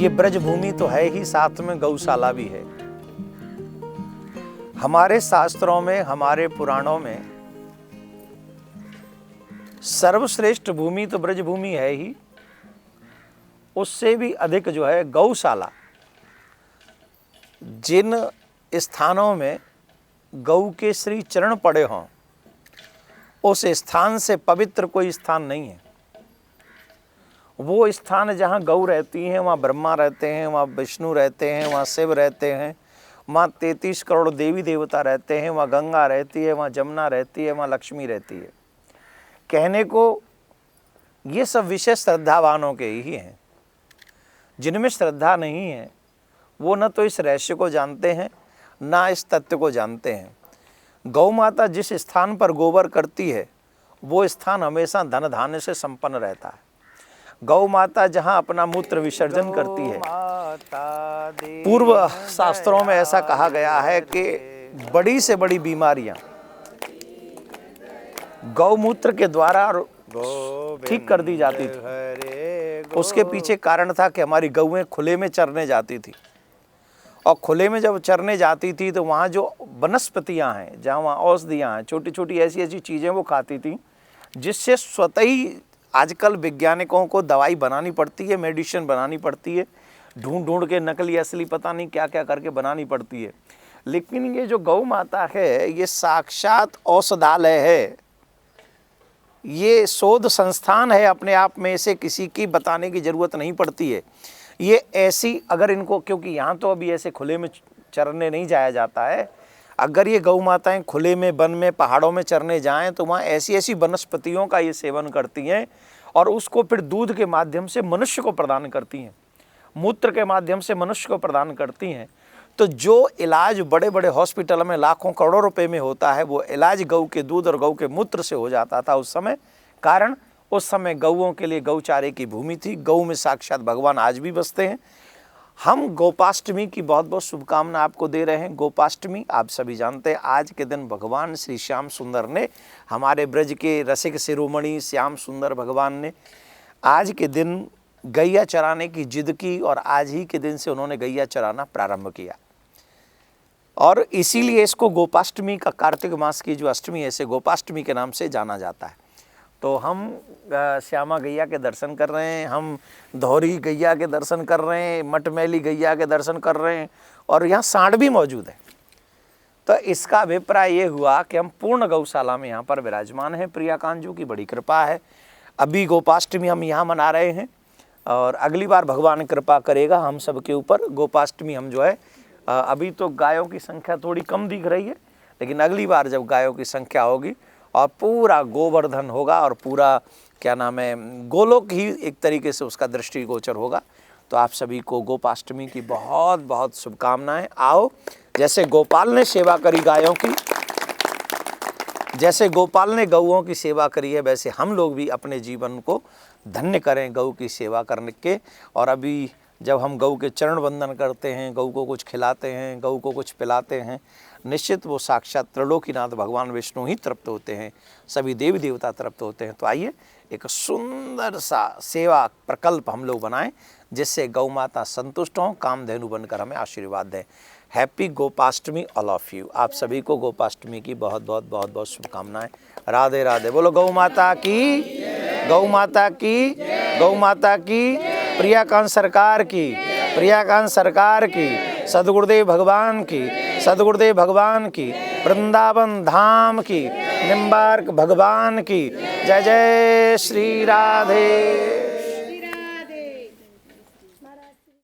ये ब्रजभूमि तो है ही, साथ में गौशाला भी है। हमारे शास्त्रों में, हमारे पुराणों में सर्वश्रेष्ठ भूमि तो ब्रजभूमि है ही, उससे भी अधिक जो है गौशाला। जिन स्थानों में गौ के श्री चरण पड़े हों, उस स्थान से पवित्र कोई स्थान नहीं है। वो स्थान जहाँ गौ रहती हैं, वहाँ ब्रह्मा रहते हैं, वहाँ विष्णु रहते हैं, वहाँ शिव रहते हैं, वहाँ 33 करोड़ देवी देवता रहते हैं, वहाँ गंगा रहती है, वहाँ जमुना रहती है, वहाँ लक्ष्मी रहती है। कहने को ये सब विषय श्रद्धावानों के ही हैं। जिनमें श्रद्धा नहीं है वो न तो इस रहस्य को जानते हैं, ना इस तत्व को जानते हैं। गौ माता जिस स्थान पर गोबर करती है, वो स्थान हमेशा धन धान्य से संपन्न रहता है। गौ माता जहाँ अपना मूत्र विसर्जन करती है, पूर्व शास्त्रों में ऐसा कहा गया है कि बड़ी से बड़ी बीमारियां गौमूत्र के द्वारा ठीक कर दी जाती थी। उसके पीछे कारण था कि हमारी गौएं खुले में चरने जाती थी, और खुले में जब चरने जाती थी तो वहाँ जो वनस्पतियाँ हैं, जहाँ वहाँ औषधियाँ हैं, छोटी छोटी ऐसी ऐसी चीज़ें वो खाती थी, जिससे स्वतः ही आजकल वैज्ञानिकों को दवाई बनानी पड़ती है, मेडिसिन बनानी पड़ती है, ढूंढ ढूंढ के नकली असली पता नहीं क्या क्या करके बनानी पड़ती है। लेकिन ये जो गौ माता है, ये साक्षात औषधालय है, ये शोध संस्थान है अपने आप में। इसे किसी की बताने की ज़रूरत नहीं पड़ती है। ये ऐसी, अगर इनको, क्योंकि यहाँ तो अभी ऐसे खुले में चरने नहीं जाया जाता है, अगर ये गौ माताएँ खुले में, वन में, पहाड़ों में चरने जाएं तो वहाँ ऐसी ऐसी वनस्पतियों का ये सेवन करती हैं और उसको फिर दूध के माध्यम से मनुष्य को प्रदान करती हैं, मूत्र के माध्यम से मनुष्य को प्रदान करती हैं। तो जो इलाज बड़े बड़े हॉस्पिटल में लाखों करोड़ों रुपए में होता है, वो इलाज गौ के दूध और गौ के मूत्र से हो जाता था उस समय। कारण उस समय गौओं के लिए गौचारे की भूमि थी। गौ में साक्षात भगवान आज भी बसते हैं। हम गोपाष्टमी की बहुत बहुत शुभकामना आपको दे रहे हैं। गोपाष्टमी आप सभी जानते हैं, आज के दिन भगवान श्री श्याम सुंदर ने, हमारे ब्रज के रसिक शिरोमणि श्याम सुंदर भगवान ने आज के दिन गैया चराने की जिद की, और आज ही के दिन से उन्होंने गैया चराना प्रारंभ किया। और इसीलिए इसको गोपाष्टमी का, कार्तिक मास की जो अष्टमी है, इसे गोपाष्टमी के नाम से जाना जाता है। तो हम श्यामा गैया के दर्शन कर रहे हैं, हम धौरी गैया के दर्शन कर रहे हैं, मटमैली गैया के दर्शन कर रहे हैं, और यहाँ सांड भी मौजूद है। तो इसका अभिप्राय ये हुआ कि हम पूर्ण गौशाला में यहाँ पर विराजमान हैं। प्रियाकांत की बड़ी कृपा है। अभी गोपाष्टमी हम यहाँ मना रहे हैं, और अगली बार भगवान कृपा करेगा हम सब के ऊपर। गोपाष्टमी हम जो है, अभी तो गायों की संख्या थोड़ी कम दिख रही है, लेकिन अगली बार जब गायों की संख्या होगी और पूरा गोवर्धन होगा और पूरा क्या नाम है, गोलोक ही एक तरीके से उसका दृष्टिगोचर होगा, तो आप सभी को गोपाष्टमी की बहुत बहुत शुभकामनाएं। आओ, जैसे गोपाल ने सेवा करी गायों की, जैसे गोपाल ने गौओं की सेवा करी है, वैसे हम लोग भी अपने जीवन को धन्य करें गौ की सेवा करने के। और अभी जब हम गौ के चरण वंदन करते हैं, गौ को कुछ खिलाते हैं, गौ को कुछ पिलाते हैं, निश्चित वो साक्षात त्रिलोकीनाथ भगवान विष्णु ही तृप्त होते हैं, सभी देवी देवता तृप्त होते हैं। तो आइए एक सुंदर सा सेवा प्रकल्प हम लोग बनाएं, जिससे गौ माता संतुष्ट हों, कामधेनु बनकर हमें आशीर्वाद दें। Happy Gopashtami all of you. आप सभी को गोपाष्टमी की बहुत बहुत बहुत बहुत शुभकामनाएं। राधे राधे। बोलो गौ माता की, गौ माता की, गौ माता की, प्रियाकांत सरकार की, प्रियाकांत सरकार की, सदगुरुदेव भगवान की, सदगुरुदेव भगवान की, वृंदावन धाम की, निम्बार्क भगवान की। जय जय श्री राधे।